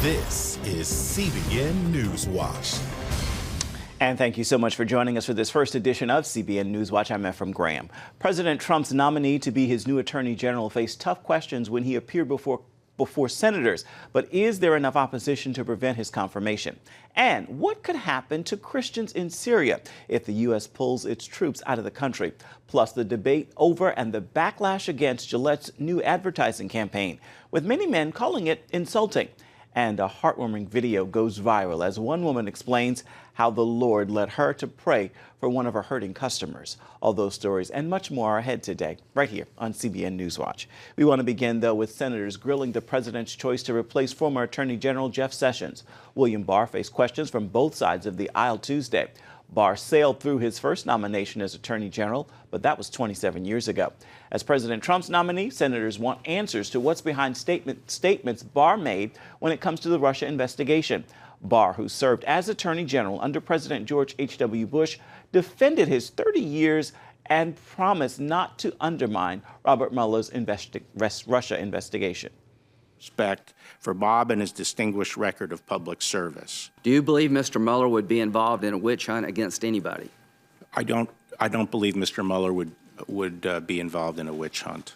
This is CBN NewsWatch. And thank you so much for joining us for this first edition of CBN NewsWatch. I'm Ephraim Graham. President Trump's nominee to be his new attorney general faced tough questions when he appeared before senators. But is there enough opposition to prevent his confirmation? And what could happen to Christians in Syria if the U.S. pulls its troops out of the country? Plus the debate over and the backlash against Gillette's new advertising campaign, with many men calling it insulting. And a heartwarming video goes viral as one woman explains how the Lord led her to pray for one of her hurting customers. All those stories and much more are ahead today, right here on CBN NewsWatch. We want to begin, though, with senators grilling the president's choice to replace former Attorney General Jeff Sessions. William Barr faced questions from both sides of the aisle Tuesday. Barr sailed through his first nomination as Attorney General, but that was 27 years ago. As President Trump's nominee, senators want answers to what's behind statements Barr made when it comes to the Russia investigation. Barr, who served as Attorney General under President George H.W. Bush, defended his 30 years and promised not to undermine Robert Mueller's Russia investigation. Respect for Bob and his distinguished record of public service. Do you believe Mr. Mueller would be involved in a witch hunt against anybody? I don't believe Mr. Mueller would be involved in a witch hunt.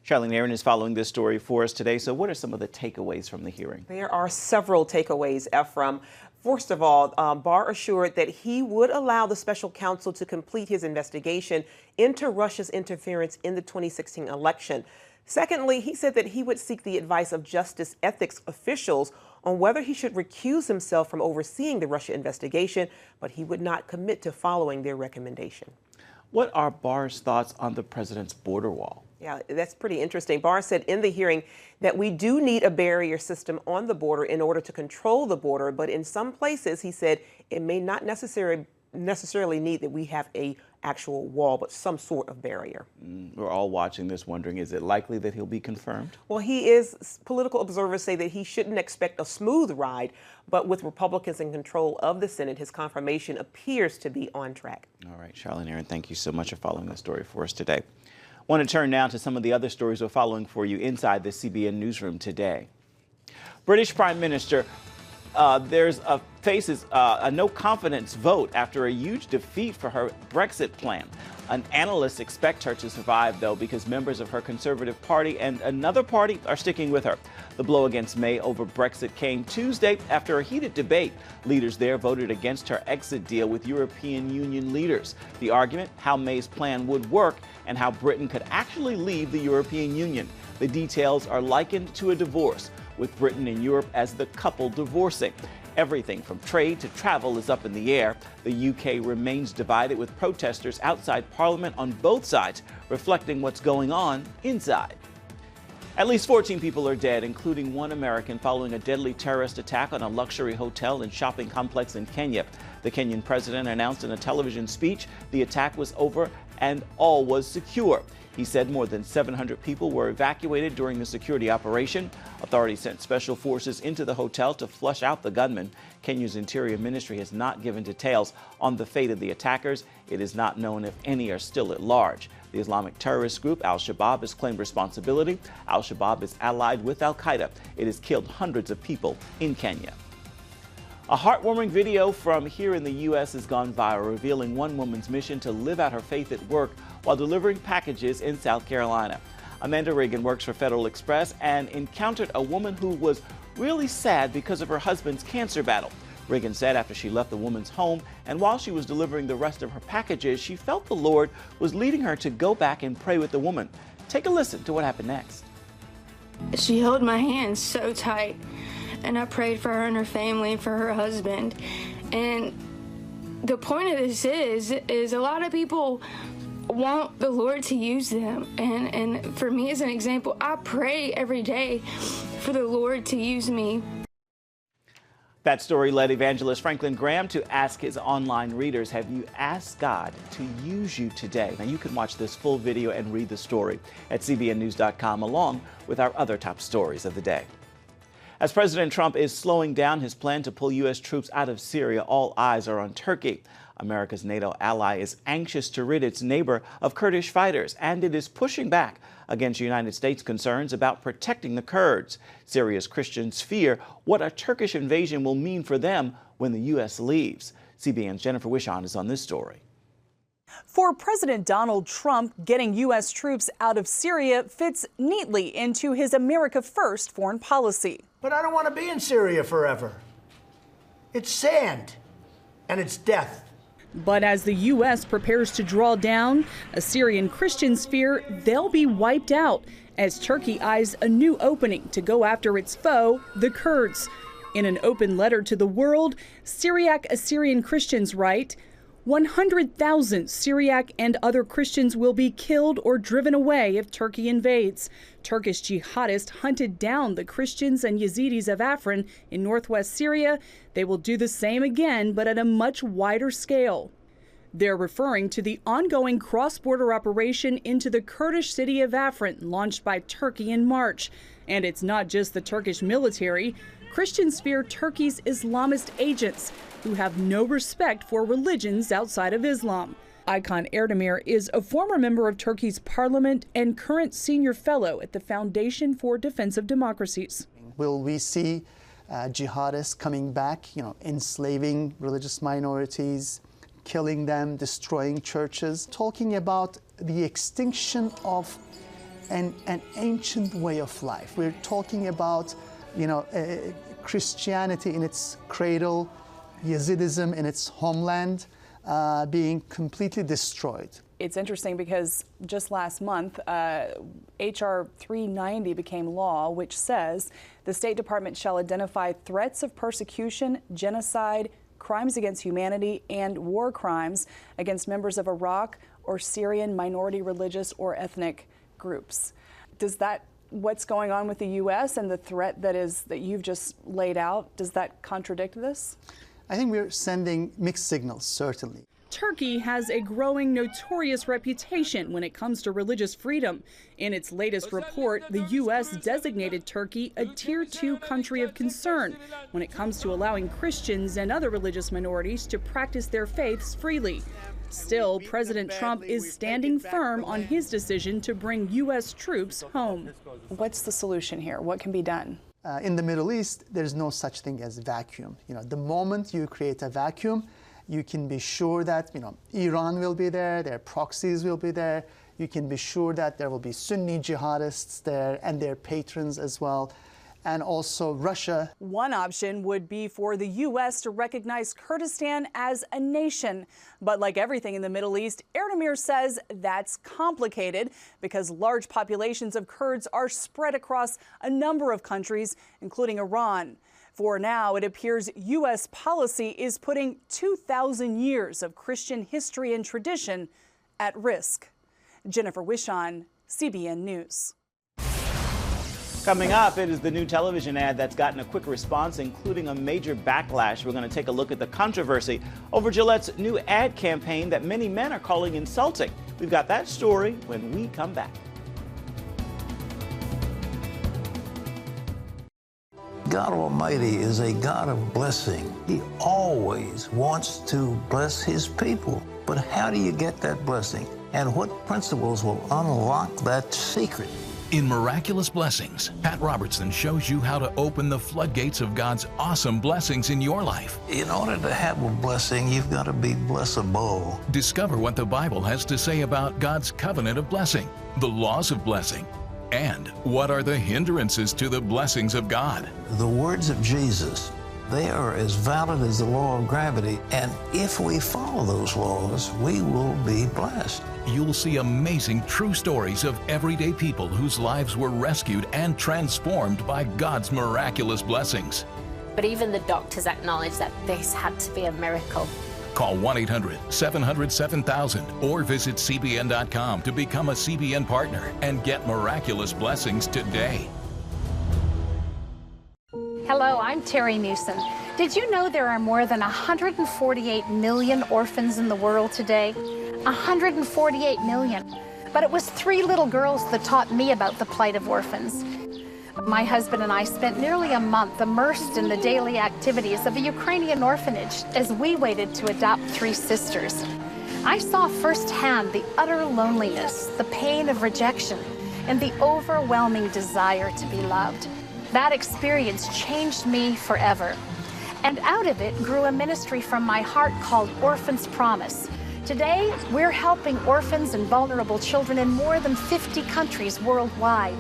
Charlene Aaron is following this story for us today. So what are some of the takeaways from the hearing? There are several takeaways, Ephraim. First of all, Barr assured that he would allow the special counsel to complete his investigation into Russia's interference in the 2016 election. Secondly, he said that he would seek the advice of justice ethics officials on whether he should recuse himself from overseeing the Russia investigation, but he would not commit to following their recommendation. What are Barr's thoughts on the president's border wall? Yeah, that's pretty interesting. Barr said in the hearing that we do need a barrier system on the border in order to control the border, but in some places, he said, it may not necessarily need that we have a actual wall, but some sort of barrier. We're all watching this wondering, is it likely that he'll be confirmed? Well, political observers say that he shouldn't expect a smooth ride, but with Republicans in control of the Senate, his confirmation appears to be on track. All right, Charlene Aaron, thank you so much for following the story for us today. I want to turn now to some of the other stories we're following for you inside the CBN newsroom today. British Prime Minister faces a no-confidence vote after a huge defeat for her Brexit plan. Analysts expect her to survive, though, because members of her Conservative Party and another party are sticking with her. The blow against May over Brexit came Tuesday after a heated debate. Leaders there voted against her exit deal with European Union leaders. The argument, how May's plan would work and how Britain could actually leave the European Union. The details are likened to a divorce, with Britain and Europe as the couple divorcing. Everything from trade to travel is up in the air. The UK remains divided, with protesters outside Parliament on both sides, reflecting what's going on inside. At least 14 people are dead, including one American, following a deadly terrorist attack on a luxury hotel and shopping complex in Kenya. The Kenyan president announced in a television speech the attack was over and all was secure. He said more than 700 people were evacuated during the security operation. Authorities sent special forces into the hotel to flush out the gunman. Kenya's Interior Ministry has not given details on the fate of the attackers. It is not known if any are still at large. The Islamic terrorist group Al-Shabaab has claimed responsibility. Al-Shabaab is allied with Al-Qaeda. It has killed hundreds of people in Kenya. A heartwarming video from here in the U.S. has gone viral, revealing one woman's mission to live out her faith at work while delivering packages in South Carolina. Amanda Reagan works for Federal Express and encountered a woman who was really sad because of her husband's cancer battle. Reagan said after she left the woman's home and while she was delivering the rest of her packages, she felt the Lord was leading her to go back and pray with the woman. Take a listen to what happened next. She held my hand so tight, and I prayed for her and her family and for her husband. And the point of this is a lot of people want the Lord to use them. And for me, as an example, I pray every day for the Lord to use me. That story led evangelist Franklin Graham to ask his online readers, have you asked God to use you today? Now, you can watch this full video and read the story at cbnnews.com along with our other top stories of the day. As President Trump is slowing down his plan to pull U.S. troops out of Syria, all eyes are on Turkey. America's NATO ally is anxious to rid its neighbor of Kurdish fighters, and it is pushing back against United States concerns about protecting the Kurds. Syria's Christians fear what a Turkish invasion will mean for them when the U.S. leaves. CBN's Jennifer Wishon is on this story. For President Donald Trump, getting U.S. troops out of Syria fits neatly into his America First foreign policy. But I don't want to be in Syria forever. It's sand, and it's death. But as the U.S. prepares to draw down, Assyrian Christians fear they'll be wiped out as Turkey eyes a new opening to go after its foe, the Kurds. In an open letter to the world, Syriac Assyrian Christians write, 100,000 Syriac and other Christians will be killed or driven away if Turkey invades. Turkish jihadists hunted down the Christians and Yazidis of Afrin in northwest Syria. They will do the same again, but at a much wider scale. They're referring to the ongoing cross-border operation into the Kurdish city of Afrin, launched by Turkey in March. And it's not just the Turkish military. Christians fear Turkey's Islamist agents, who have no respect for religions outside of Islam. Aykan Erdemir is a former member of Turkey's parliament and current senior fellow at the Foundation for Defense of Democracies. Will we see jihadists coming back, enslaving religious minorities, killing them, destroying churches, talking about the extinction of an ancient way of life? We're talking about, Christianity in its cradle, Yazidism in its homeland, being completely destroyed. It's interesting because just last month, H.R. 390 became law, which says the State Department shall identify threats of persecution, genocide, crimes against humanity, and war crimes against members of Iraq or Syrian minority religious or ethnic groups. Does that, what's going on with the U.S. and the threat that you've just laid out, does that contradict this? I think we're sending mixed signals, certainly. Turkey has a growing notorious reputation when it comes to religious freedom. In its latest report, the U.S. designated Turkey a Tier 2 country of concern when it comes to allowing Christians and other religious minorities to practice their faiths freely. Still, President Trump is standing firm on his decision to bring U.S. troops home. What's the solution here? What can be done? In the Middle East, there's no such thing as vacuum. The moment you create a vacuum, you can be sure that Iran will be there, their proxies will be there. You can be sure that there will be Sunni jihadists there and their patrons as well. And also Russia. One option would be for the U.S. to recognize Kurdistan as a nation. But like everything in the Middle East, Erdemir says that's complicated because large populations of Kurds are spread across a number of countries, including Iran. For now, it appears U.S. policy is putting 2,000 years of Christian history and tradition at risk. Jennifer Wishon, CBN News. Coming up, it is the new television ad that's gotten a quick response, including a major backlash. We're going to take a look at the controversy over Gillette's new ad campaign that many men are calling insulting. We've got that story when we come back. God Almighty is a God of blessing. He always wants to bless His people. But how do you get that blessing? And what principles will unlock that secret? In Miraculous Blessings, Pat Robertson shows you how to open the floodgates of God's awesome blessings in your life. In order to have a blessing, you've got to be blessable. Discover what the Bible has to say about God's covenant of blessing, the laws of blessing, and what are the hindrances to the blessings of God. The words of Jesus, they are as valid as the law of gravity, and if we follow those laws, we will be blessed. You'll see amazing true stories of everyday people whose lives were rescued and transformed by God's miraculous blessings. But even the doctors acknowledged that this had to be a miracle. Call 1-800-700-7000 or visit CBN.com to become a CBN partner and get miraculous blessings today. Hello, I'm Terry Newsom. Did you know there are more than 148 million orphans in the world today? 148 million. But it was 3 little girls that taught me about the plight of orphans. My husband and I spent nearly a month immersed in the daily activities of a Ukrainian orphanage as we waited to adopt 3 sisters. I saw firsthand the utter loneliness, the pain of rejection, and the overwhelming desire to be loved. That experience changed me forever. And out of it grew a ministry from my heart called Orphans Promise. Today, we're helping orphans and vulnerable children in more than 50 countries worldwide.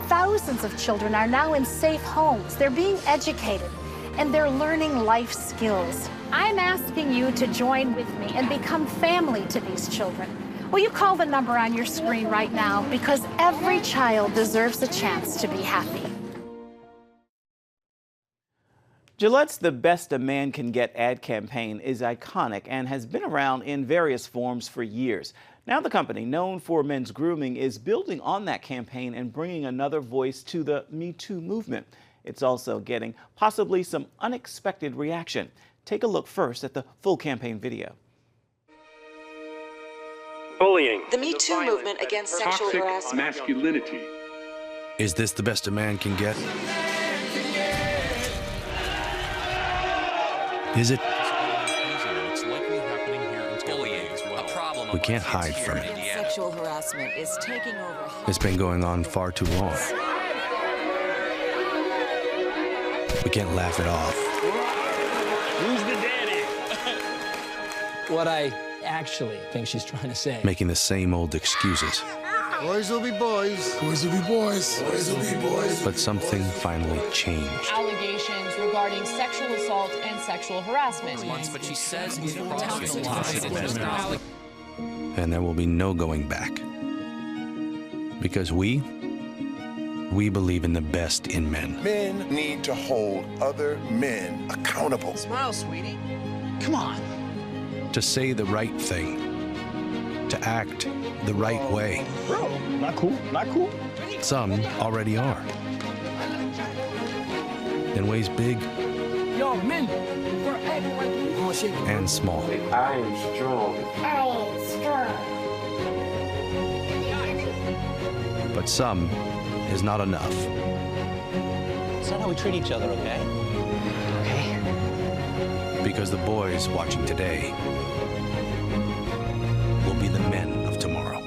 Thousands of children are now in safe homes. They're being educated, and they're learning life skills. I'm asking you to join with me and become family to these children. Will you call the number on your screen right now? Because every child deserves a chance to be happy. Gillette's The Best a Man Can Get ad campaign is iconic and has been around in various forms for years. Now the company, known for men's grooming, is building on that campaign and bringing another voice to the Me Too movement. It's also getting possibly some unexpected reaction. Take a look first at the full campaign video. Bullying. The Me Too movement against sexual harassment. Masculinity. Is this the best a man can get? Is it? We can't hide from it. Sexual harassment is taking over. It's been going on far too long. We can't laugh it off. Who's the daddy? What I actually think she's trying to say. Making the same old excuses. Boys will be boys. Boys will be boys. Boys will be boys. But something finally changed. Allegations regarding sexual assault and sexual harassment. But she says we've And there will be no going back. Because we believe in the best in men. Men need to hold other men accountable. Smile, sweetie. Come on. To say the right thing. To act the right way. Bro, not cool, not cool. Some already are. In ways big Yo, men, we're acting like and small. I am strong. I am strong. But some is not enough. It's not how we treat each other, okay? Okay. Because the boys watching today will be the men of tomorrow.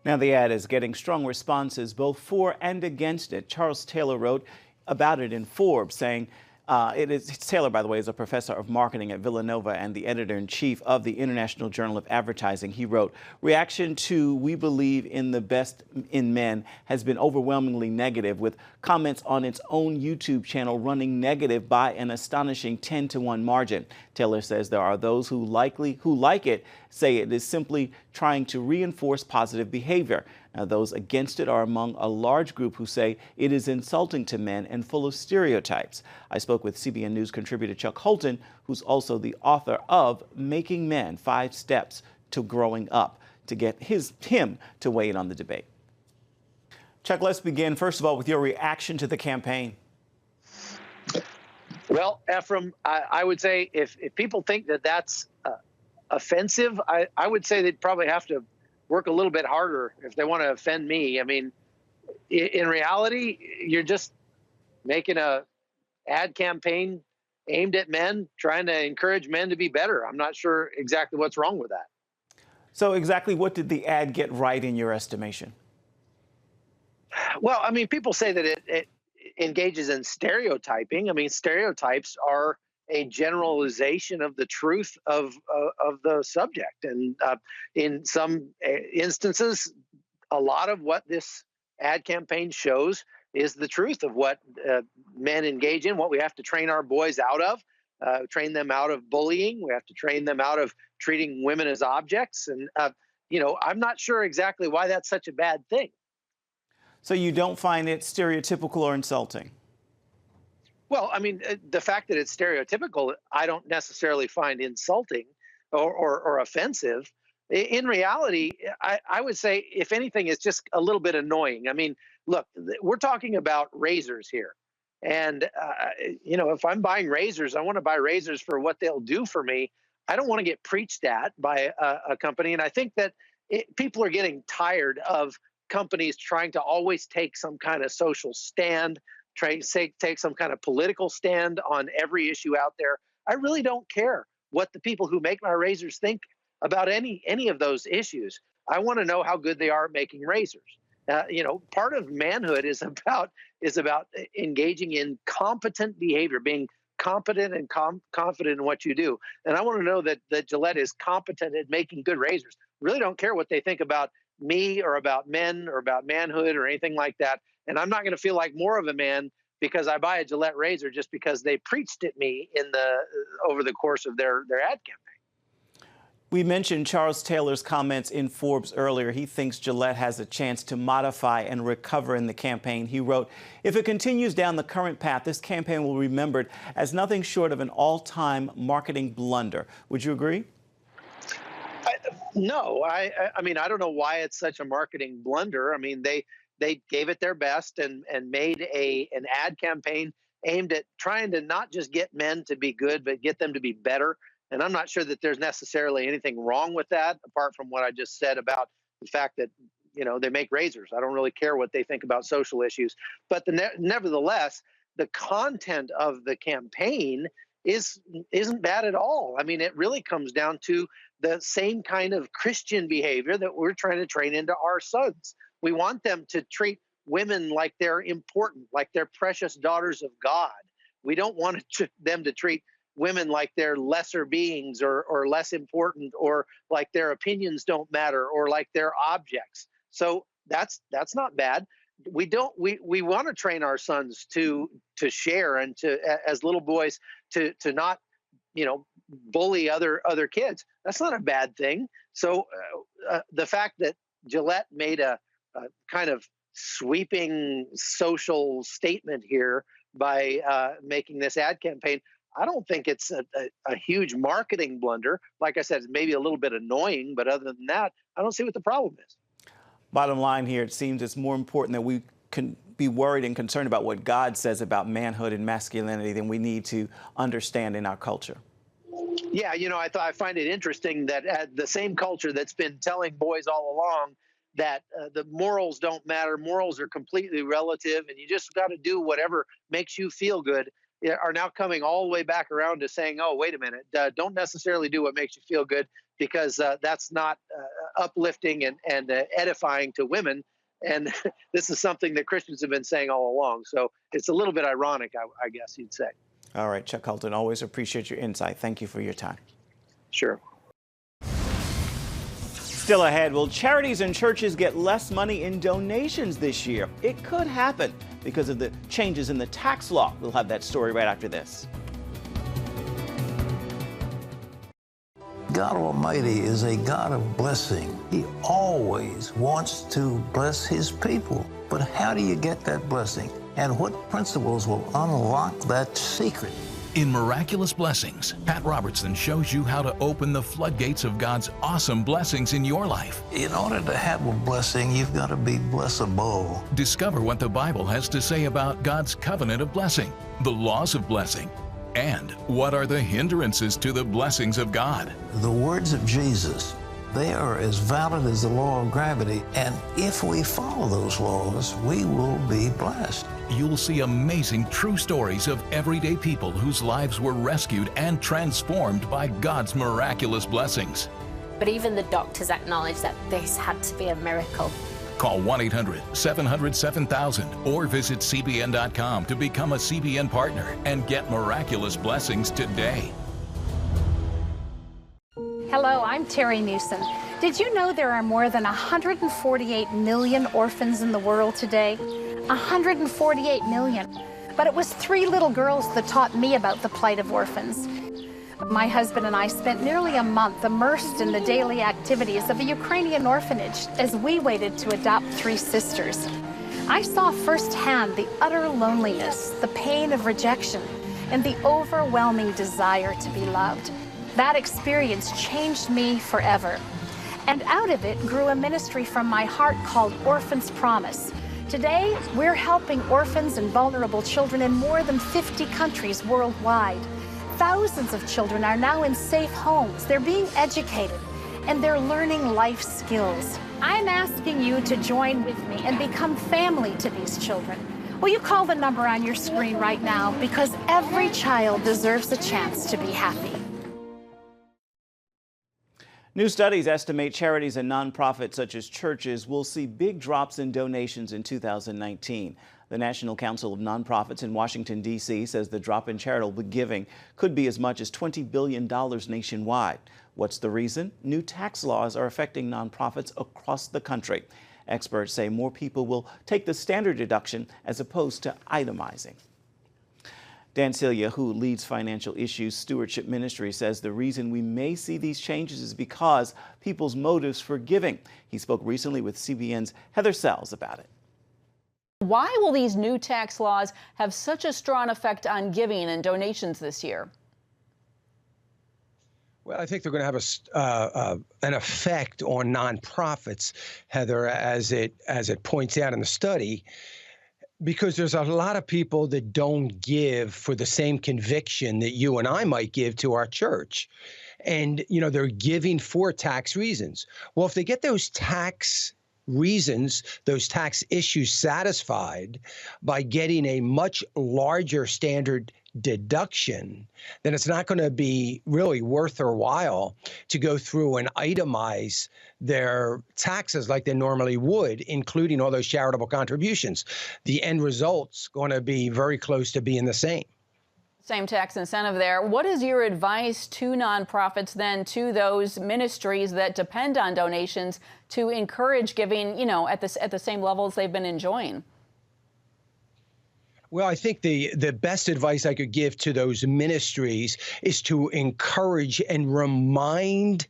Now the ad is getting strong responses both for and against it. Charles Taylor wrote about it in Forbes, saying, Taylor, by the way, is a professor of marketing at Villanova and the editor-in-chief of the International Journal of Advertising. He wrote, reaction to We Believe in the Best in Men has been overwhelmingly negative, with comments on its own YouTube channel running negative by an astonishing 10-to-1 margin. Taylor says there are those who like it say it is simply trying to reinforce positive behavior. Now, those against it are among a large group who say it is insulting to men and full of stereotypes. I spoke with CBN News contributor Chuck Holton, who's also the author of Making Men: 5 Steps to Growing Up, to get him to weigh in on the debate. Chuck, let's begin, first of all, with your reaction to the campaign. Well, Ephraim, I would say if people think that that's offensive, I would say they'd probably have to work a little bit harder if they want to offend me. I mean, in reality, you're just making a ad campaign aimed at men, trying to encourage men to be better. I'm not sure exactly what's wrong with that. So exactly what did the ad get right in your estimation? Well, I mean, people say that it engages in stereotyping. I mean, stereotypes are a generalization of the truth of the subject. And in some instances, a lot of what this ad campaign shows is the truth of what men engage in, what we have to train our boys out of, train them out of bullying. We have to train them out of treating women as objects. And, you know, I'm not sure exactly why that's such a bad thing. So you don't find it stereotypical or insulting? Well, I mean, the fact that it's stereotypical, I don't necessarily find insulting or offensive. In reality, I would say, if anything, it's just a little bit annoying. I mean, look, we're talking about razors here. And, you know, if I'm buying razors, I want to buy razors for what they'll do for me. I don't want to get preached at by a company. And I think that people are getting tired of companies trying to always take some kind of social stand, take some kind of political stand on every issue out there. I really don't care what the people who make my razors think about any of those issues. I want to know how good they are at making razors. You know, part of manhood is about engaging in competent behavior, being competent and confident in what you do. And I want to know that Gillette is competent at making good razors. Really don't care what they think about me or about men or about manhood or anything like that. And I'm not going to feel like more of a man because I buy a Gillette razor just because they preached at me over the course of their ad campaign. We mentioned Charles Taylor's comments in Forbes earlier. He thinks Gillette has a chance to modify and recover in the campaign. He wrote, "If it continues down the current path, this campaign will be remembered as nothing short of an all-time marketing blunder." Would you agree? No, I mean, I don't know why it's such a marketing blunder. I mean, they gave it their best and made an ad campaign aimed at trying to not just get men to be good, but get them to be better. And I'm not sure that there's necessarily anything wrong with that, apart from what I just said about the fact that, you know, they make razors. I don't really care what they think about social issues. But nevertheless, the content of the campaign isn't bad at all. I mean, it really comes down to the same kind of Christian behavior that we're trying to train into our sons. We want them to treat women like they're important, like they're precious daughters of God. We don't want them to treat women like they're lesser beings or less important, or like their opinions don't matter, or like they're objects. So that's not bad. We want to train our sons to share and to, as little boys, to not, you know, bully other kids. That's not a bad thing. So the fact that Gillette made a kind of sweeping social statement here by making this ad campaign, I don't think it's a huge marketing blunder. Like I said, it's maybe a little bit annoying, but other than that, I don't see what the problem is. Bottom line here, it seems it's more important that we can be worried and concerned about what God says about manhood and masculinity than we need to understand in our culture. Yeah, you know, I find it interesting that the same culture that's been telling boys all along that the morals don't matter, morals are completely relative, and you just got to do whatever makes you feel good, are now coming all the way back around to saying, oh, wait a minute, don't necessarily do what makes you feel good, because that's not uplifting and edifying to women. And this is something that Christians have been saying all along. So it's a little bit ironic, I guess you'd say. All right, Chuck Hulton, always appreciate your insight. Thank you for your time. Sure. Still ahead, will charities and churches get less money in donations this year? It could happen because of the changes in the tax law. We'll have that story right after this. God Almighty is a God of blessing. He always wants to bless His people. But how do you get that blessing? And what principles will unlock that secret? In Miraculous Blessings, Pat Robertson shows you how to open the floodgates of God's awesome blessings in your life. In order to have a blessing, you've got to be blessable. Discover what the Bible has to say about God's covenant of blessing, the laws of blessing, and what are the hindrances to the blessings of God. The words of Jesus, they are as valid as the law of gravity, and if we follow those laws, we will be blessed. You'll see amazing true stories of everyday people whose lives were rescued and transformed by God's miraculous blessings. But even the doctors acknowledge that this had to be a miracle. Call 1-800-700-7000 or visit CBN.com to become a CBN partner and get miraculous blessings today. Hello, I'm Terry Newsom. Did you know there are more than 148 million orphans in the world today? 148 million. But it was 3 little girls that taught me about the plight of orphans. My husband and I spent nearly a month immersed in the daily activities of a Ukrainian orphanage as we waited to adopt 3 sisters. I saw firsthand the utter loneliness, the pain of rejection, and the overwhelming desire to be loved. That experience changed me forever. And out of it grew a ministry from my heart called Orphan's Promise, Today, we're helping orphans and vulnerable children in more than 50 countries worldwide. Thousands of children are now in safe homes. They're being educated, and they're learning life skills. I'm asking you to join with me and become family to these children. Will you call the number on your screen right now? Because every child deserves a chance to be happy. New studies estimate charities and nonprofits such as churches will see big drops in donations in 2019. The National Council of Nonprofits in Washington, D.C. says the drop in charitable giving could be as much as $20 billion nationwide. What's the reason? New tax laws are affecting nonprofits across the country. Experts say more people will take the standard deduction as opposed to itemizing. Dan Celia, who leads Financial Issues Stewardship Ministry, says the reason we may see these changes is because people's motives for giving. He spoke recently with CBN's Heather Sells about it. Why will these new tax laws have such a strong effect on giving and donations this year? Well, I think they're going to have an effect on nonprofits, Heather, as it points out in the study, because there's a lot of people that don't give for the same conviction that you and I might give to our church. And, you know, they're giving for tax reasons. Well, if they get those tax reasons, those tax issues satisfied by getting a much larger standard deduction, then it's not going to be really worth their while to go through and itemize their taxes like they normally would, including all those charitable contributions. The end result's going to be very close to being the same. Same tax incentive there. What is your advice to nonprofits then, to those ministries that depend on donations to encourage giving, you know, at the same levels they've been enjoying? Well, I think the best advice I could give to those ministries is to encourage and remind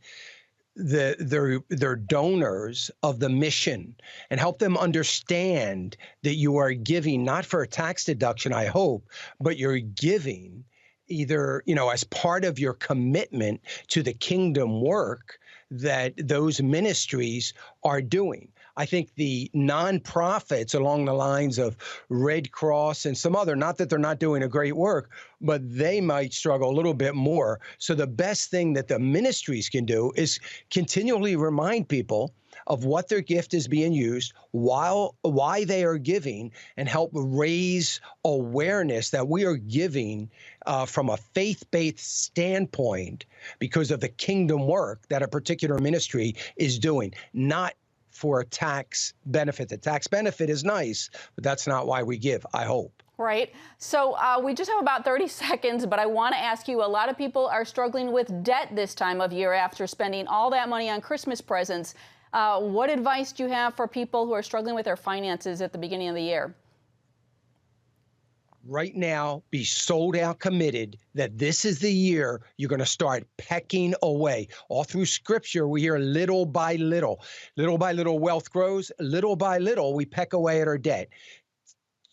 their donors of the mission and help them understand that you are giving not for a tax deduction, I hope, but you're giving either, you know, as part of your commitment to the kingdom work that those ministries are doing. I think the nonprofits along the lines of Red Cross and some other, not that they're not doing a great work, but they might struggle a little bit more. So the best thing that the ministries can do is continually remind people of what their gift is being used, why they are giving, and help raise awareness that we are giving from a faith-based standpoint because of the kingdom work that a particular ministry is doing, not for a tax benefit. The tax benefit is nice, but that's not why we give, I hope. Right. So we just have about 30 seconds, but I want to ask you, a lot of people are struggling with debt this time of year after spending all that money on Christmas presents. What advice do you have for people who are struggling with their finances at the beginning of the year? Right now, be sold out committed that this is the year you're going to start pecking away. All through Scripture, we hear little by little wealth grows. Little by little, we peck away at our debt.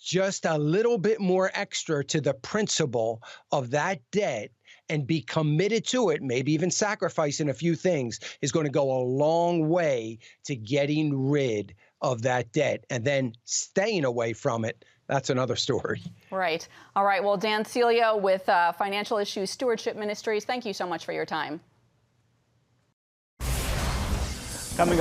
Just a little bit more extra to the principle of that debt and be committed to it, maybe even sacrificing a few things, is going to go a long way to getting rid of that debt. And then staying away from it, that's another story. Right. All right. Well, Dan Celia with Financial Issues Stewardship Ministries, thank you so much for your time. Coming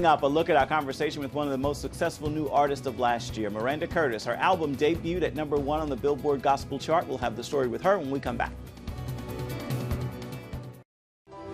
up, a look at our conversation with one of the most successful new artists of last year, Miranda Curtis. Her album debuted at #1 on the Billboard Gospel Chart. We'll have the story with her when we come back.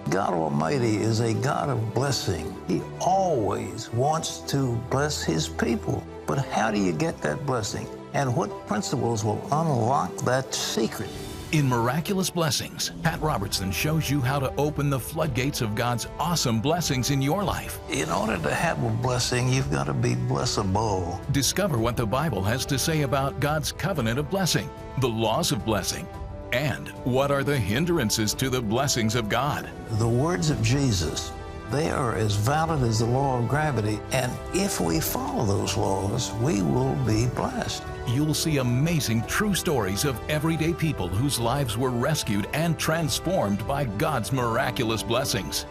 God Almighty is a God of blessing. He always wants to bless his people. But how do you get that blessing? And what principles will unlock that secret? In Miraculous Blessings, Pat Robertson shows you how to open the floodgates of God's awesome blessings in your life. In order to have a blessing, you've got to be blessable. Discover what the Bible has to say about God's covenant of blessing, the laws of blessing, and what are the hindrances to the blessings of God. The words of Jesus, they are as valid as the law of gravity, and if we follow those laws, we will be blessed. You'll see amazing true stories of everyday people whose lives were rescued and transformed by God's miraculous blessings.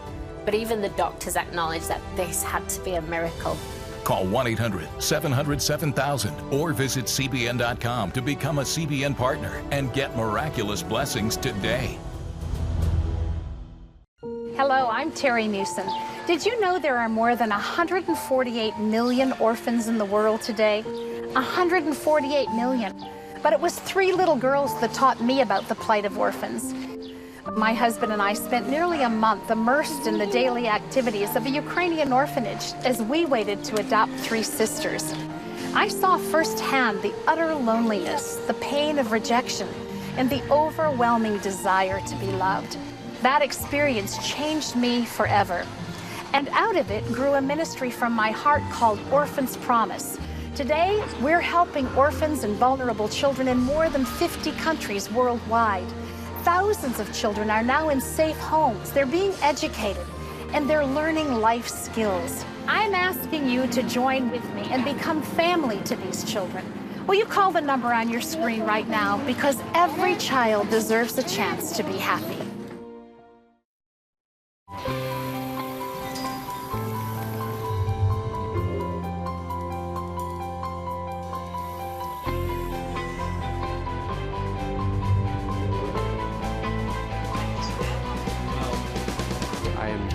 But even the doctors acknowledge that this had to be a miracle. Call 1-800-700-7000 or visit CBN.com to become a CBN partner and get miraculous blessings today. Hello, I'm Terry Newsom. Did you know there are more than 148 million orphans in the world today? 148 million. But it was 3 little girls that taught me about the plight of orphans. My husband and I spent nearly a month immersed in the daily activities of a Ukrainian orphanage as we waited to adopt 3 sisters. I saw firsthand the utter loneliness, the pain of rejection, and the overwhelming desire to be loved. That experience changed me forever. And out of it grew a ministry from my heart called Orphans Promise. Today, we're helping orphans and vulnerable children in more than 50 countries worldwide. Thousands of children are now in safe homes. They're being educated, and they're learning life skills. I'm asking you to join with me and become family to these children. Will you call the number on your screen right now? Because every child deserves a chance to be happy.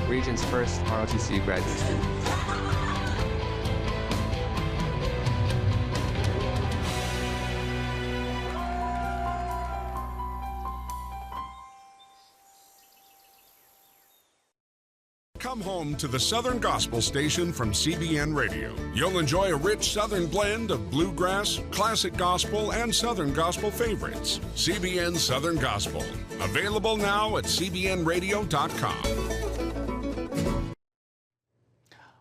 Region's first ROTC graduate student. Come home to the Southern Gospel Station from CBN Radio. You'll enjoy a rich Southern blend of bluegrass, classic gospel, and Southern Gospel favorites. CBN Southern Gospel. Available now at cbnradio.com.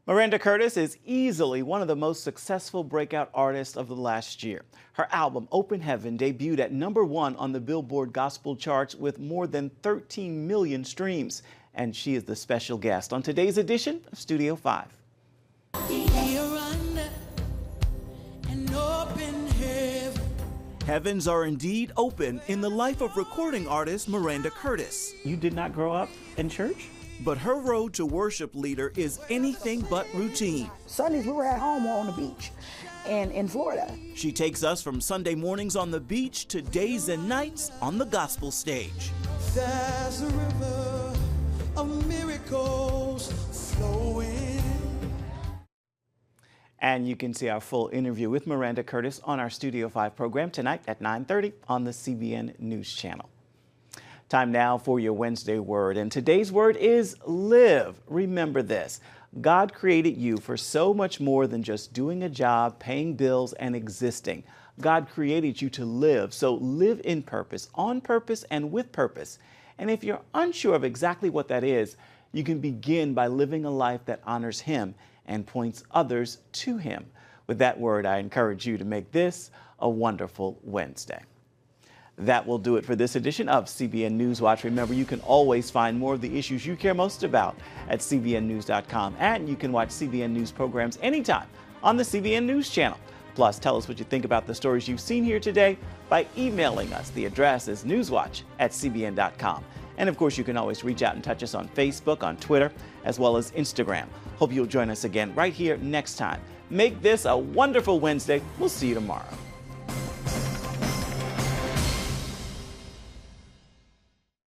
Miranda Curtis is easily one of the most successful breakout artists of the last year. Her album, Open Heaven, debuted at #1 on the Billboard Gospel charts with more than 13 million streams. And she is the special guest on today's edition of Studio 5. Heavens are indeed open in the life of recording artist Miranda Curtis. You did not grow up in church? But her road to worship leader is anything but routine. Sundays we were at home or on the beach in Florida. She takes us from Sunday mornings on the beach to days and nights on the gospel stage. There's a river of miracles flowing. And you can see our full interview with Miranda Curtis on our Studio 5 program tonight at 9:30 on the CBN News Channel. Time now for your Wednesday word, and today's word is live. Remember this, God created you for so much more than just doing a job, paying bills, and existing. God created you to live, so live in purpose, on purpose, and with purpose. And if you're unsure of exactly what that is, you can begin by living a life that honors Him and points others to Him. With that word, I encourage you to make this a wonderful Wednesday. That will do it for this edition of CBN NewsWatch. Remember, you can always find more of the issues you care most about at cbnnews.com. And you can watch CBN News programs anytime on the CBN News channel. Plus, tell us what you think about the stories you've seen here today by emailing us. The address is newswatch@cbn.com. And of course, you can always reach out and touch us on Facebook, on Twitter, as well as Instagram. Hope you'll join us again right here next time. Make this a wonderful Wednesday. We'll see you tomorrow.